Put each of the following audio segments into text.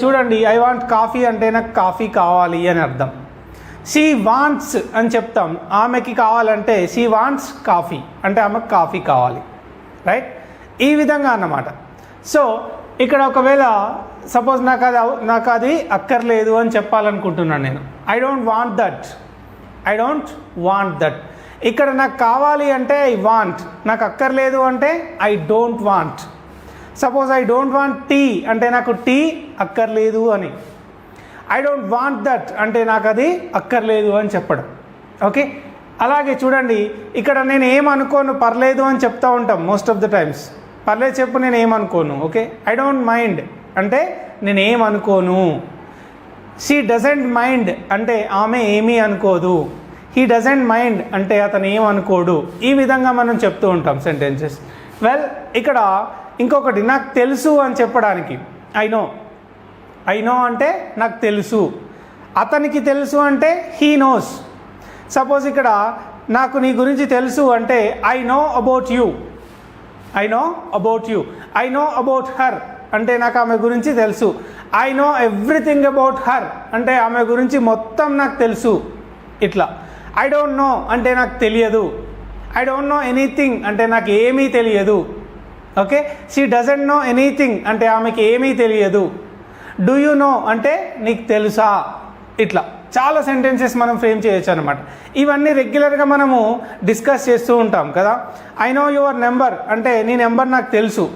చూడండి, I want coffee అంటే నాకు కాఫీ కావాలి అని అర్థం. షీ వాంట్స్ అని చెప్తాం, ఆమెకి కావాలంటే షీ వాంట్స్ కాఫీ అంటే ఆమెకు కాఫీ కావాలి, రైట్? ఈ విధంగా అన్నమాట. సో ఇక్కడ ఒకవేళ సపోజ్ నాకు అది అక్కర్లేదు అని చెప్పాలనుకుంటున్నాను నేను. I don't want that. ఇక్కడ నాకు కావాలి అంటే ఐ వాంట్, నాకు అక్కర్లేదు అంటే I don't want. Suppose I don't want tea అంటే నాకు టీ అక్కర్లేదు అని. ఐ డోంట్ వాంట్ దట్ అంటే నాకు అది అక్కర్లేదు అని చెప్పడం. ఓకే, అలాగే చూడండి, ఇక్కడ నేను ఏమనుకోను పర్లేదు అని చెప్తూ ఉంటాం మోస్ట్ ఆఫ్ ద టైమ్స్. పర్లేదు చెప్పు, నేను ఏమనుకోను. ఓకే, ఐ డోంట్ మైండ్ అంటే నేను ఏమనుకోను. షీ డజంట్ మైండ్ అంటే ఆమె ఏమీ అనుకోదు. హీ డజంట్ మైండ్ అంటే అతను ఏమనుకోడు. ఈ విధంగా మనం చెప్తూ ఉంటాం సెంటెన్సెస్. వెల్, ఇక్కడ ఇంకొకటి, నాకు తెలుసు అని చెప్పడానికి ఐ నో అంటే నాకు తెలుసు. అతనికి తెలుసు అంటే హీ నోస్. సపోజ్ ఇక్కడ నాకు నీ గురించి తెలుసు అంటే I know about you. I know about her అంటే నాకు ఆమె గురించి తెలుసు. I know everything about her అంటే ఆమె గురించి మొత్తం నాకు తెలుసు. ఇట్లా. ఐ డోంట్ నో అంటే నాకు తెలియదు. ఐ డోంట్ నో ఎనీథింగ్ అంటే నాకు ఏమీ తెలియదు. Okay, she doesn't know anything అంటే ఆమెకి ఏమీ తెలియదు. డూ యూ నో అంటే నీకు తెలుసా. ఇట్లా చాలా సెంటెన్సెస్ మనం ఫ్రేమ్ చేయొచ్చు అనమాట. ఇవన్నీ రెగ్యులర్గా మనము డిస్కస్ చేస్తూ ఉంటాం కదా. ఐ నో యువర్ నెంబర్ అంటే నీ నెంబర్ నాకు తెలుసు.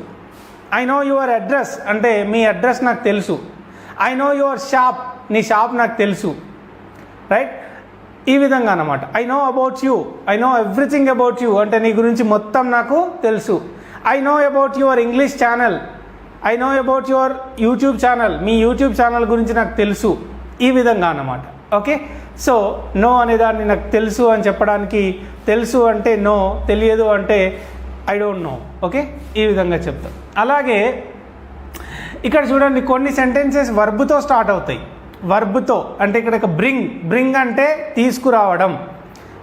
ఐ నో యువర్ అడ్రస్ అంటే మీ అడ్రస్ నాకు తెలుసు. ఐ నో యువర్ షాప్ నీ షాప్ నాకు తెలుసు, రైట్? ఈ విధంగా అన్నమాట. I know about you, I know everything about you అంటే నీ గురించి మొత్తం నాకు తెలుసు. I know about your English channel, I know about your YouTube channel me YouTube channel గురించి నాకు తెలుసు. ఈ విధంగా అన్నమాట. ఓకే, సో నో అనేదాన్ని నాకు తెలుసు అని చెప్పడానికి, తెలుసు అంటే నో, తెలియదు అంటే ఐ డోంట్ నో. ఓకే, ఈ విధంగా చెప్తాం. అలాగే ఇక్కడ చూడండి, కొన్ని సెంటెన్సెస్ వర్బ్తో స్టార్ట్ అవుతాయి. వర్బ్తో అంటే ఇక్కడ బ్రింగ్ అంటే తీసుకురావడం.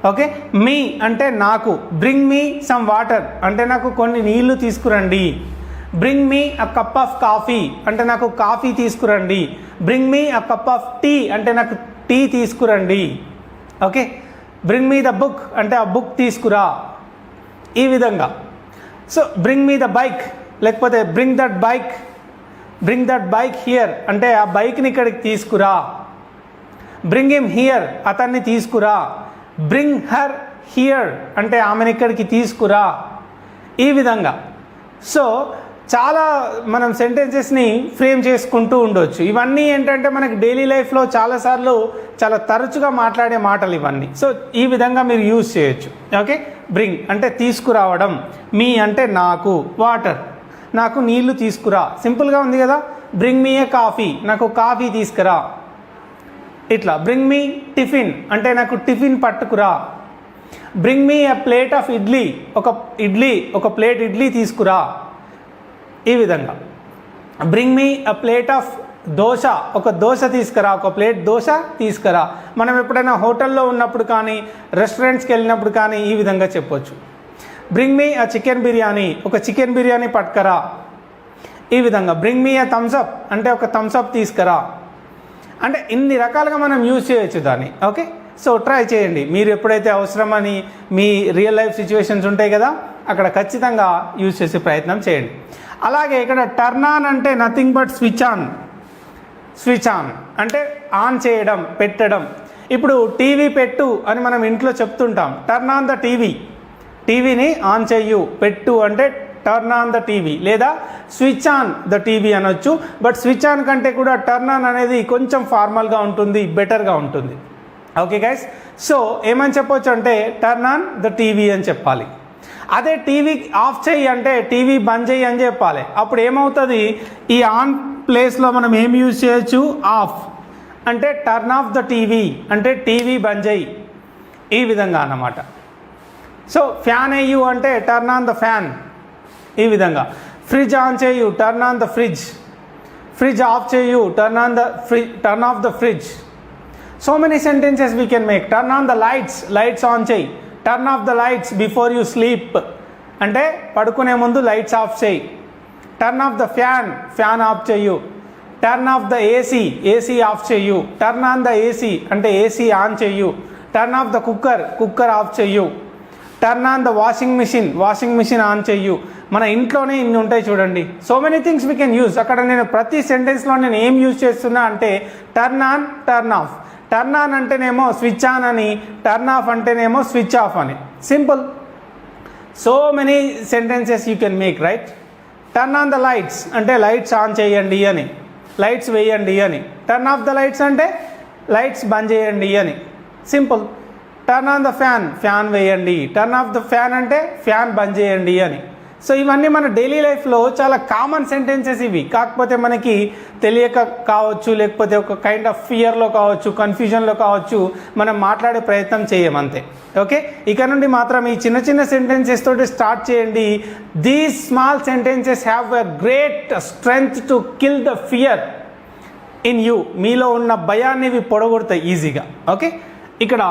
ఓకే, మీ అంటే నాకు. బ్రింగ్ మీ సమ్ వాటర్ అంటే నాకు కొన్ని నీళ్లు తీసుకురండి. Bring me a cup of coffee అంటే నాకు కాఫీ తీసుకురండి. Bring me a cup of tea అంటే నాకు టీ తీసుకురండి. Okay, bring me the book అంటే ఆ బుక్ తీసుకురా. ఈ విధంగా. So bring me the bike లేకపోతే బ్రింగ్ దట్ బైక్ హియర్ అంటే ఆ బైక్ని ఇక్కడికి తీసుకురా. బ్రింగ్ హిమ్ హియర్ అతన్ని తీసుకురా. బ్రింగ్ హర్ హియర్ అంటే ఆమెను ఇక్కడికి తీసుకురా. ఈ విధంగా. సో చాలా మనం సెంటెన్సెస్ని ఫ్రేమ్ చేసుకుంటూ ఉండొచ్చు. ఇవన్నీ ఏంటంటే మనకి డైలీ లైఫ్లో చాలాసార్లు చాలా తరచుగా మాట్లాడే మాటలు ఇవన్నీ. సో ఈ విధంగా మీరు యూజ్ చేయొచ్చు. ఓకే, బ్రింగ్ అంటే తీసుకురావడం. మీ అంటే నాకు. వాటర్ నాకు నీళ్లు తీసుకురా. సింపుల్గా ఉంది కదా. బ్రింగ్ మీ ఏ కాఫీ నాకు కాఫీ తీసుకురా. ఇట్లా. బ్రింగ్ మీ టిఫిన్ అంటే నాకు టిఫిన్ పట్టుకురా. Bring me a plate of idli ఒక ప్లేట్ ఇడ్లీ తీసుకురా. ఈ విధంగా. Bring me a plate of dosa ఒక దోశ తీసుకురా, ఒక ప్లేట్ దోశ తీసుకురా. మనం ఎప్పుడైనా హోటల్లో ఉన్నప్పుడు కానీ రెస్టారెంట్స్కి వెళ్ళినప్పుడు కానీ ఈ విధంగా చెప్పొచ్చు. బ్రింగ్ మీ అ చికెన్ బిర్యానీ ఒక చికెన్ బిర్యానీ పట్టుకరా. ఈ విధంగా. బ్రింగ్ మీ అ థమ్స్అప్ అంటే ఒక థమ్స్అప్ తీసుకురా. అంటే ఇన్ని రకాలుగా మనం యూజ్ చేయొచ్చు దాన్ని. ఓకే, సో ట్రై చేయండి. మీరు ఎప్పుడైతే అవసరమని మీ రియల్ లైఫ్ సిచ్యువేషన్స్ ఉంటాయి కదా, అక్కడ ఖచ్చితంగా యూజ్ చేసే ప్రయత్నం చేయండి. అలాగే ఇక్కడ టర్న్ ఆన్ అంటే నథింగ్ బట్ స్విచ్ ఆన్ అంటే ఆన్ చేయడం, పెట్టడం. ఇప్పుడు టీవీ పెట్టు అని మనం ఇంట్లో చెప్తుంటాం. టర్న్ ఆన్ ద టీవీని ఆన్ చెయ్యు. పెట్టు అంటే టర్న్ ఆన్ ద టీవీ లేదా స్విచ్ ఆన్ ద టీవీ అనొచ్చు. బట్ స్విచ్ ఆన్ కంటే కూడా టర్న్ ఆన్ అనేది కొంచెం ఫార్మల్గా ఉంటుంది, బెటర్గా ఉంటుంది. ఓకే గైస్, సో ఏమని చెప్పొచ్చు అంటే టర్న్ ఆన్ ద టీవీ అని చెప్పాలి. అదే టీవీ ఆఫ్ చెయ్యి అంటే టీవీ బంద్ చెయ్యి అని చెప్పాలి. అప్పుడు ఏమవుతుంది, ఈ ఆన్ ప్లేస్లో మనం ఏం యూజ్ చేయొచ్చు, ఆఫ్ అంటే టర్న్ ఆఫ్ ద టీవీ అంటే టీవీ బంద్ చెయ్యి. ఈ విధంగా అన్నమాట. సో ఫ్యాన్ అయ్యు అంటే టర్న్ ఆన్ ద ఫ్యాన్. ఈ విధంగా. ఫ్రిడ్జ్ ఆన్ చేయు, turn on the fridge off చేయు, turn off the fridge. So many sentences we can make. Turn on the lights on చేయి. Turn off the lights before you sleep అంటే పడుకునే ముందు lights off చేయి. Turn off the fan off చేయు. Turn off the AC, AC off చెయ్యు. Turn on the AC అంటే AC on చెయ్యు. Turn off the cooker, cooker off చెయ్యు. Turn on the washing machine, washing machine on చెయ్యు. మన ఇంట్లోనే ఇన్ని ఉంటాయి చూడండి. So many things we can use. అక్కడ నేను ప్రతి సెంటెన్స్లో నేను ఏం యూజ్ చేస్తున్నా అంటే turn on, turn off. Turn on అంటేనేమో స్విచ్ ఆన్ అని, టర్న్ ఆఫ్ అంటేనేమో స్విచ్ ఆఫ్ అని. Simple. So many sentences you can make, right? Turn on the lights అంటే లైట్స్ ఆన్ చేయండి అని, లైట్స్ వేయండి అని. టర్న్ ఆఫ్ ద లైట్స్ అంటే లైట్స్ బంద్ చేయండి అని. Simple. Turn on the fan, fan వేయండి. టర్న్ ఆఫ్ ద ఫ్యాన్ అంటే ఫ్యాన్ బంద్ చేయండి అని. సో ఇవన్నీ మన డైలీ లైఫ్లో చాలా కామన్ సెంటెన్సెస్ ఇవి. కాకపోతే మనకి తెలియక కావచ్చు, లేకపోతే ఒక కైండ్ ఆఫ్ ఫియర్లో కావచ్చు, కన్ఫ్యూజన్లో కావచ్చు, మనం మాట్లాడే ప్రయత్నం చేయమంతే. ఓకే, ఇక నుండి మాత్రం ఈ చిన్న చిన్న సెంటెన్సెస్ తోటి స్టార్ట్ చేయండి. These small sentences have a great strength to kill the fear in you. మీలో ఉన్న భయాన్ని ఇవి పొడగొడతాయి ఈజీగా. ఓకే, ఇక్కడ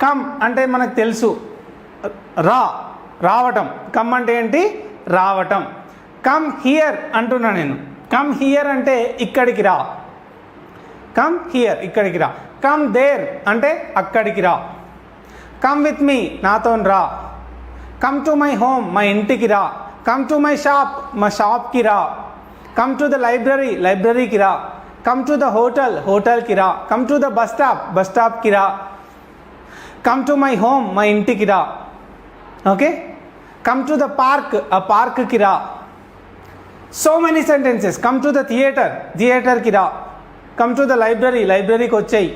కమ్ అంటే మనకు తెలుసు, రావటం. కమ్ అంటే ఏంటి? రావటం. కమ్ హియర్ అంటున్నా నేను. కమ్ హియర్ అంటే ఇక్కడికి రా. కమ్ హియర్, ఇక్కడికి రా. కమ్ దేర్ అంటే అక్కడికి రా. కమ్ విత్ మీ, నాతో రా. కమ్ టు మై హోమ్, మా ఇంటికి రా. కమ్ టు మై షాప్, మా షాప్కి రా. కమ్ టు ద లైబ్రరీ, లైబ్రరీకి రా. కమ్ టు ద హోటల్, హోటల్కి రా. Come to the bus stop, bus స్టాప్కి రా. కమ్ టు మై హోమ్, మా ఇంటికి రా. Okay, come to the park, ఆ పార్క్కి రా. So many sentences. Come to the theatre, థియేటర్కి రా. కమ్ టు ద లైబ్రరీ, లైబ్రరీకి వచ్చాయి.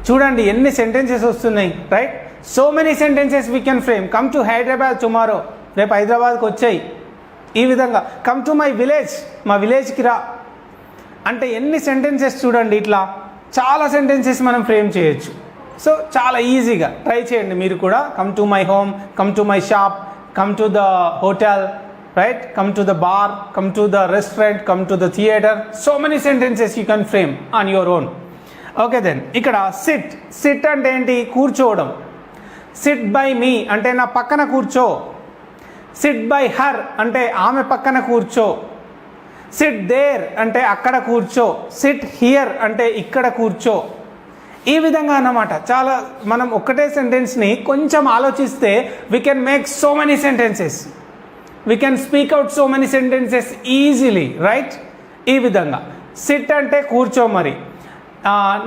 చూడండి ఎన్ని సెంటెన్సెస్ వస్తున్నాయి, right? So many sentences we can frame. Come to Hyderabad tomorrow, రేపు హైదరాబాద్కి వచ్చాయి. ఈ విధంగా కమ్ టు మై విలేజ్, మా విలేజ్కి రా. అంటే ఎన్ని సెంటెన్సెస్ చూడండి, ఇట్లా చాలా సెంటెన్సెస్ మనం ఫ్రేమ్ చేయొచ్చు. సో చాలా ఈజీగా ట్రై చేయండి మీరు కూడా. Come to my home, come to my shop, come to the hotel, right? Come to the bar, come to the restaurant, come to the theatre. So many sentences you can frame on your own. Okay, then ఇక్కడ sit. Sit అంటే ఏంటి? కూర్చోవడం. SIT by మీ అంటే నా పక్కన కూర్చో. SIT by her అంటే ఆమె పక్కన కూర్చో. సిట్ దేర్ అంటే అక్కడ కూర్చో. సిట్ హియర్ అంటే ఇక్కడ కూర్చో. ఈ విధంగా అన్నమాట. చాలా మనం ఒక్కటే సెంటెన్స్ని కొంచెం ఆలోచిస్తే we can make so many sentences. We can speak out so many sentences easily, right? ఈ విధంగా. సిట్ అంటే కూర్చో. మరి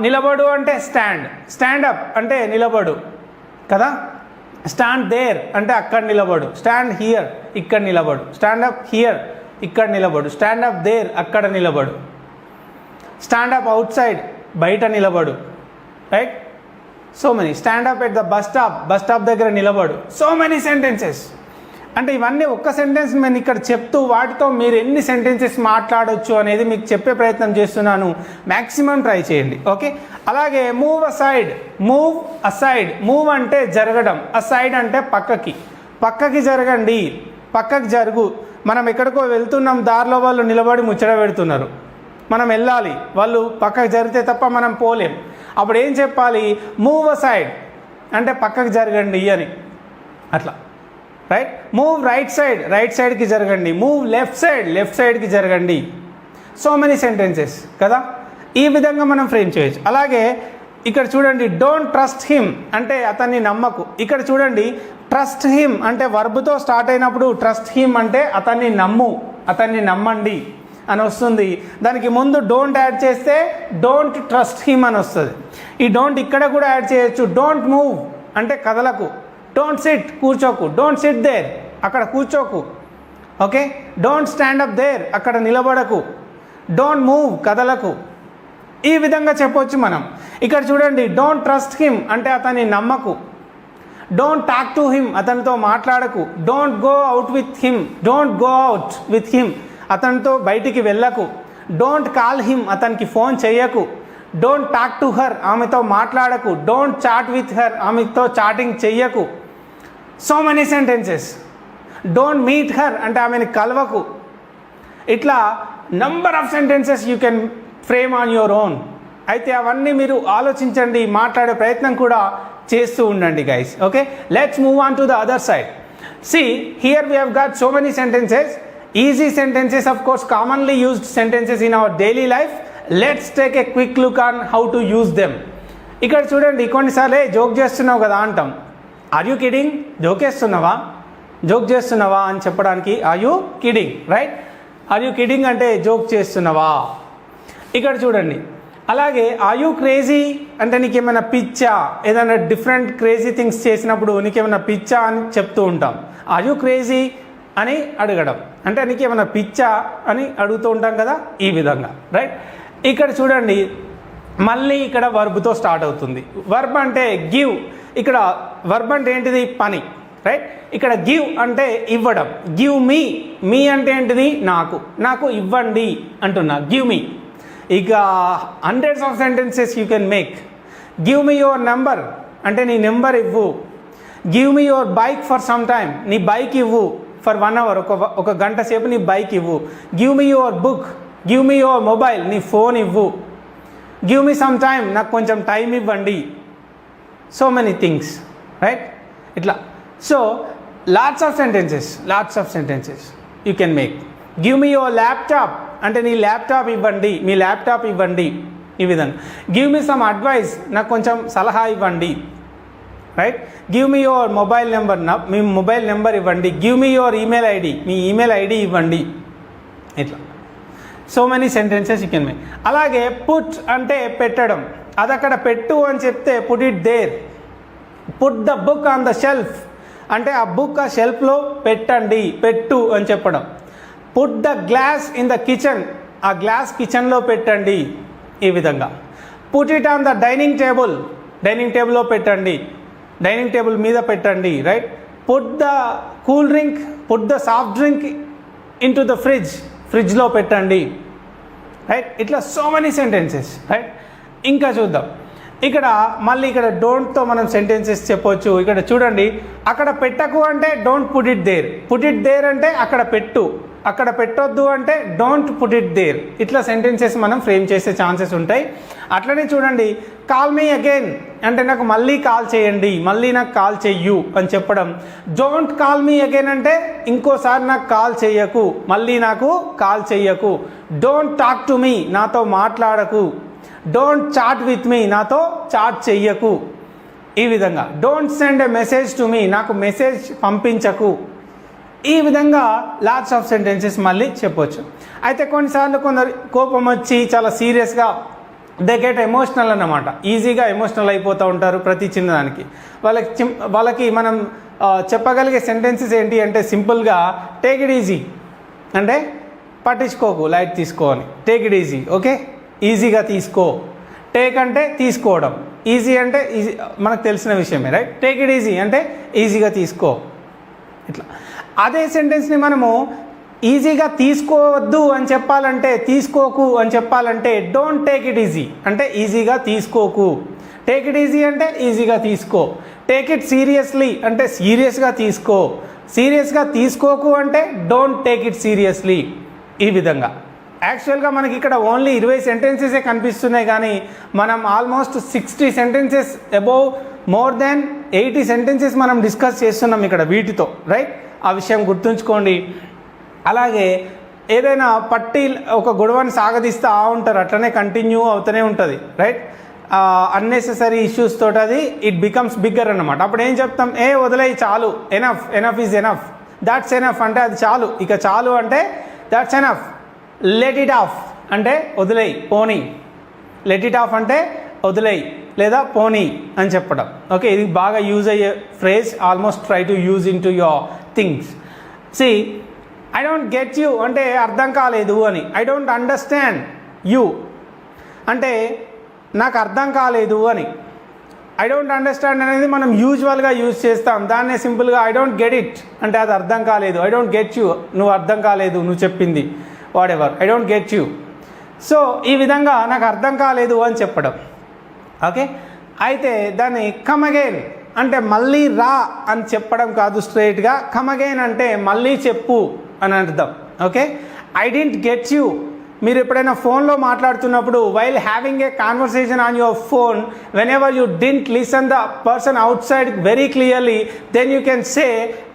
నిలబడు అంటే స్టాండ్. స్టాండ్ అప్ అంటే నిలబడు కదా. స్టాండ్ దేర్ అంటే అక్కడ నిలబడు. స్టాండ్ హియర్ ఇక్కడ నిలబడు. స్టాండ్ అప్ హియర్ ఇక్కడ నిలబడు. స్టాండ్ అప్ దేర్ అక్కడ నిలబడు. స్టాండ్ అప్ అవుట్ సైడ్ బయట నిలబడు, right? So many. Stand up at the bus stop, bus stop దగ్గర నిలబడు. So many sentences. అంటే ఇవన్నీ ఒక్క సెంటెన్స్ నేను ఇక్కడ చెప్తూ వాటితో మీరు ఎన్ని సెంటెన్సెస్ మాట్లాడవచ్చు అనేది మీకు చెప్పే ప్రయత్నం చేస్తున్నాను. మ్యాక్సిమం ట్రై చేయండి. ఓకే, అలాగే move aside. Move aside. Move అంటే జరగడం, అసైడ్ అంటే పక్కకి. పక్కకి జరగండి, పక్కకి జరుగు. మనం ఎక్కడికో వెళ్తున్నాం, దారిలో వాళ్ళు నిలబడి ముచ్చట పెడుతున్నారు, మనం వెళ్ళాలి, వాళ్ళు పక్కకి జరిగితే తప్ప మనం పోలేం. అప్పుడు ఏం చెప్పాలి? మూవ్ అసైడ్ అంటే పక్కకి జరగండి అని, అట్లా, right? Move right side, right సైడ్కి జరగండి. మూవ్ లెఫ్ట్ సైడ్, లెఫ్ట్ సైడ్కి జరగండి. సో మెనీ సెంటెన్సెస్ కదా. ఈ విధంగా మనం ఫ్రేమ్ చేయొచ్చు. అలాగే ఇక్కడ చూడండి, డోంట్ ట్రస్ట్ హిమ్ అంటే అతన్ని నమ్మకు. ఇక్కడ చూడండి, ట్రస్ట్ హిమ్ అంటే వర్బ్తో స్టార్ట్ అయినప్పుడు ట్రస్ట్ హిమ్ అంటే అతన్ని నమ్ము, అతన్ని నమ్మండి అని వస్తుంది. దానికి ముందు డోంట్ యాడ్ చేస్తే డోంట్ ట్రస్ట్ హిమ్ అని వస్తుంది. ఈ డోంట్ ఇక్కడ కూడా యాడ్ చేయొచ్చు. డోంట్ మూవ్ అంటే కదలకు. డోంట్ సిట్ కూర్చోకు. డోంట్ సిట్ దేర్ అక్కడ కూర్చోకు. Okay, don't stand up there అక్కడ నిలబడకు. Don't move కదలకు. ఈ విధంగా చెప్పొచ్చు మనం. ఇక్కడ చూడండి, డోంట్ ట్రస్ట్ హిమ్ అంటే అతన్ని నమ్మకు. డోంట్ టాక్ టు హిమ్ అతనితో మాట్లాడకు. Don't go out with him, don't go out with him అతనితో బయటికి వెళ్ళకు. డోంట్ కాల్ హిమ్ అతనికి ఫోన్ చేయకు. డోంట్ టాక్ టు హర్ ఆమెతో మాట్లాడకు. డోంట్ చాట్ విత్ హర్ ఆమెతో చాటింగ్ చెయ్యకు. So many sentences. Don't meet her అంటే ఆమెను కలవకు. ఇట్లా number of sentences you can frame on your own. అయితే అవన్నీ మీరు ఆలోచించండి, మాట్లాడే ప్రయత్నం కూడా చేస్తూ ఉండండి guys. Okay, let's move on to the other side. See here we have got so many sentences. Easy sentences, of course, commonly used sentences in our daily life, let's take a quick look on how to use them. ఇక్కడ చూడండి, కొన్నిసార్లు joke చేస్తున్నావు కదా అంటాం. Are you kidding? Joke చేస్తున్నావా అని చెప్పడానికి are you kidding, right? Are you kidding అంటే జోక్ చేస్తున్నావా. ఇక్కడ చూడండి, అలాగే ఆర్ యూ క్రేజీ అంటే నీకేమైనా పిచ్చా, ఏదైనా డిఫరెంట్ క్రేజీ థింగ్స్ చేసినప్పుడు నీకేమైనా పిచ్చా అని చెప్తూ ఉంటాం. ఆర్ యూ క్రేజీ అని అడగడం అంటే నీకేమైనా పిచ్చా అని అడుగుతూ ఉంటాం కదా, ఈ విధంగా, రైట్? ఇక్కడ చూడండి, మళ్ళీ ఇక్కడ వర్బ్తో స్టార్ట్ అవుతుంది. వర్బ్ అంటే గివ్. ఇక్కడ వర్బ్ అంటే ఏంటిది? పని, రైట్? ఇక్కడ గివ్ అంటే ఇవ్వడం. గివ్ మీ అంటే ఏంటిది? నాకు ఇవ్వండి అంటున్నా, గివ్ మీ. ఇక hundreds of sentences you can make. Give me your number అంటే నీ నెంబర్ ఇవ్వు. Give me your bike for some time, నీ బైక్ ఇవ్వు. ఫర్ 1 hour, ఒక గంట సేపు నీ బైక్ ఇవ్వు. Give me your book. Give me your mobile, నీ ఫోన్ ఇవ్వు. గివ్ మీ సమ్ టైమ్, నాకు కొంచెం టైం ఇవ్వండి. So many things, right? ఇట్లా. So lots of sentences you can make. Give me your laptop అంటే నీ ల్యాప్టాప్ ఇవ్వండి, మీ ల్యాప్టాప్ ఇవ్వండి, ఈ విధంగా. గివ్ మీ సమ్ అడ్వైస్, నాకు కొంచెం సలహా ఇవ్వండి, right? Give me your mobile number, మీ మొబైల్ నెంబర్ ఇవ్వండి. Give me your email ID, మీ ఈమెయిల్ ఐడి ఇవ్వండి. ఇట్లా so many sentences you can make. అలాగే పుట్ అంటే పెట్టడం, అది అక్కడ పెట్టు అని చెప్తే put it there. Put the book on the shelf అంటే ఆ బుక్ ఆ షెల్ఫ్లో పెట్టు అని చెప్పడం. Put the glass in the kitchen, ఆ గ్లాస్ కిచెన్లో పెట్టండి, ఈ విధంగా. Put it on the dining టేబుల్లో పెట్టండి, డైనింగ్ టేబుల్ మీద పెట్టండి, right? Put the cool drink, put the soft drink in to the ఫ్రిడ్జ్లో పెట్టండి, రైట్? ఇట్లా సో మెనీ సెంటెన్సెస్, రైట్? ఇంకా చూద్దాం. ఇక్కడ మళ్ళీ ఇక్కడ డోంట్తో మనం సెంటెన్సెస్ చెప్పొచ్చు. ఇక్కడ చూడండి, అక్కడ పెట్టకు అంటే don't put it there. Put it there అంటే అక్కడ పెట్టు, అక్కడ పెట్టొద్దు అంటే డోంట్ పుట్ ఇట్ దేర్. ఇట్లా సెంటెన్సెస్ మనం ఫ్రేమ్ చేసే ఛాన్సెస్ ఉంటాయి. అట్లనే చూడండి, కాల్ మీ అగైన్ అంటే నాకు మళ్ళీ కాల్ చేయండి, మళ్ళీ నాకు కాల్ చెయ్యు అని చెప్పడం. డోంట్ కాల్ మీ అగైన్ అంటే ఇంకోసారి నాకు కాల్ చెయ్యకు, మళ్ళీ నాకు కాల్ చెయ్యకు. డోంట్ టాక్ టు మీ, నాతో మాట్లాడకు. డోంట్ చాట్ విత్ మీ, నాతో చాట్ చెయ్యకు, ఈ విధంగా. Don't send a message to me, నాకు మెసేజ్ పంపించకు. ఈ విధంగా లాట్స్ ఆఫ్ సెంటెన్సెస్ మళ్ళీ చెప్పొచ్చు. అయితే కొన్నిసార్లు కొందరు కోపం వచ్చి చాలా సీరియస్గా దే గెట్ ఎమోషనల్ అన్నమాట. ఈజీగా ఎమోషనల్ అయిపోతూ ఉంటారు ప్రతి చిన్నదానికి. వాళ్ళకి మనం చెప్పగలిగే సెంటెన్సెస్ ఏంటి అంటే సింపుల్గా టేక్ ఇట్ ఈజీ అంటే పట్టించుకోకు, లైట్ తీసుకో అని. టేక్ ఇట్ ఈజీ, ఓకే, ఈజీగా తీసుకో. టేక్ అంటే తీసుకోవడం, ఈజీ అంటే ఈజీ, మనకు తెలిసిన విషయమే, రైట్? టేక్ ఇట్ ఈజీ అంటే ఈజీగా తీసుకో, ఇట్లా. అదే సెంటెన్స్ని మనము ఈజీగా తీసుకోవద్దు అని చెప్పాలంటే, తీసుకోకు అని చెప్పాలంటే డోంట్ టేక్ ఇట్ ఈజీ అంటే ఈజీగా తీసుకోకు. టేక్ ఇట్ ఈజీ అంటే ఈజీగా తీసుకో. టేక్ ఇట్ సీరియస్లీ అంటే సీరియస్గా తీసుకో. సీరియస్గా తీసుకోకు అంటే డోంట్ టేక్ ఇట్ సీరియస్లీ, ఈ విధంగా. యాక్చువల్గా మనకి ఇక్కడ ఓన్లీ 20 సెంటెన్సెసే కనిపిస్తున్నాయి, కానీ మనం almost 60 sentences above more than 80 sentences మనం డిస్కస్ చేస్తున్నాం ఇక్కడ వీటితో, రైట్? ఆ విషయం గుర్తుంచుకోండి. అలాగే ఏదైనా ఒక గొడవని సాగదీస్తూ ఉంటారు, అట్లనే కంటిన్యూ అవుతూనే ఉంటుంది, రైట్? అన్నెసెసరీ ఇష్యూస్ తోటి అది ఇట్ బికమ్స్ బిగ్గర్ అన్నమాట. అప్పుడు ఏం చెప్తాం? వదిలేయి, చాలు, enough is enough, that's enough అంటే అది చాలు, ఇక చాలు అంటే that's enough. Let it of అంటే వదిలేయి, పోనీ. లెట్ ఇట్ ఆఫ్ అంటే వదిలేయి లేదా పోనీ అని చెప్పడం, ఓకే? ఇది బాగా యూజ్ అయ్యే phrase. Almost try to use in to your things. See, I don't get you అంటే అర్థం కాలేదు అని. ఐ డోంట్ అండర్స్టాండ్ యూ అంటే నాకు అర్థం కాలేదు అని. ఐ డోంట్ అండర్స్టాండ్ అనేది మనం యూజువల్గా యూజ్ చేస్తాం. దాన్నే సింపుల్గా ఐ డోంట్ గెట్ ఇట్ అంటే అది అర్థం కాలేదు. ఐ డోంట్ గెట్ యూ, నువ్వు అర్థం కాలేదు, నువ్వు చెప్పింది, what ever, I don't get you. So ఈ విధంగా నాకు అర్థం కాలేదు అని చెప్పడం, ఓకే? అయితే దాన్ని కమ్ అగైన్ అంటే మళ్ళీ రా అని చెప్పడం కాదు స్ట్రైట్గా. కమ్ అగైన్ అంటే మళ్ళీ చెప్పు అని అర్థం, okay? I don't get you. మీరు ఎప్పుడైనా ఫోన్లో మాట్లాడుతున్నప్పుడు while having a conversation on your phone, whenever you didn't listen the person outside very clearly, then you can say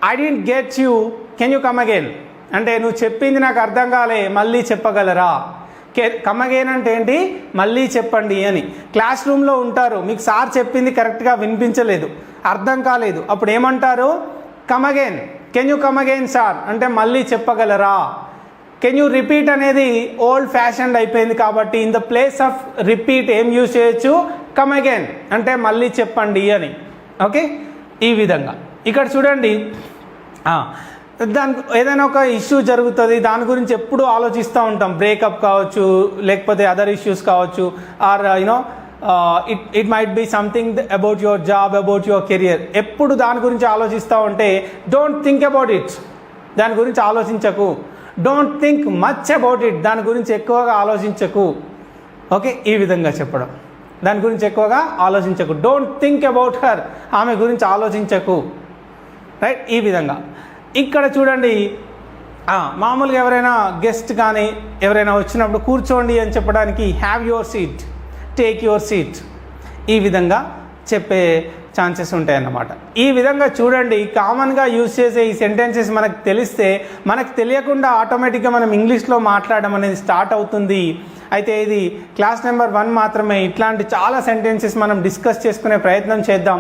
I don't get you, can you come again అంటే నువ్వు చెప్పింది నాకు అర్థం కాలే, మళ్ళీ చెప్పగలరా? కమ్ అగైన్ అంటే ఏంటి, మళ్ళీ చెప్పండి అని. క్లాస్ రూమ్లో ఉంటారు, మీకు సార్ చెప్పింది కరెక్ట్గా వినిపించలేదు, అర్థం కాలేదు, అప్పుడు ఏమంటారు, come again, can you come again sir అంటే మళ్ళీ చెప్పగలరా. కెన్ యూ రిపీట్ అనేది ఓల్డ్ ఫ్యాషన్డ్ అయిపోయింది కాబట్టి in the place of repeat ఏం యూజ్ చేయొచ్చు, కమ్ అగైన్ అంటే మళ్ళీ చెప్పండి అని. ఓకే, ఈ విధంగా. ఇక్కడ చూడండి, దానికి ఏదైనా ఒక ఇష్యూ జరుగుతుంది, దాని గురించి ఎప్పుడు ఆలోచిస్తూ ఉంటాం, బ్రేకప్ కావచ్చు, లేకపోతే అదర్ ఇష్యూస్ కావచ్చు, or you know it might be something about your job, about your career. ఎప్పుడు దాని గురించి ఆలోచిస్తూ ఉంటే డోంట్ థింక్ అబౌట్ ఇట్, దాని గురించి ఆలోచించకు. Don't think much about it, దాని గురించి ఎక్కువగా ఆలోచించకు. ఓకే, ఈ విధంగా చెప్పడం, దాని గురించి ఎక్కువగా ఆలోచించకు. డోంట్ థింక్ అబౌట్ హర్, ఆమె గురించి ఆలోచించకు. రైట్, ఈ విధంగా. ఇక్కడ చూడండి, మామూలుగా ఎవరైనా గెస్ట్ కానీ ఎవరైనా వచ్చినప్పుడు కూర్చోండి అని చెప్పడానికి have your seat, take your seat, ఈ విధంగా చెప్పే ఛాన్సెస్ ఉంటాయన్నమాట. ఈ విధంగా చూడండి, కామన్గా యూజ్ చేసే ఈ సెంటెన్సెస్ మనకు తెలిస్తే మనకు తెలియకుండా ఆటోమేటిక్గా మనం ఇంగ్లీష్లో మాట్లాడడం అనేది స్టార్ట్ అవుతుంది. అయితే ఇది క్లాస్ నెంబర్ 1 మాత్రమే. ఇట్లాంటి చాలా సెంటెన్సెస్ మనం డిస్కస్ చేసుకునే ప్రయత్నం చేద్దాం.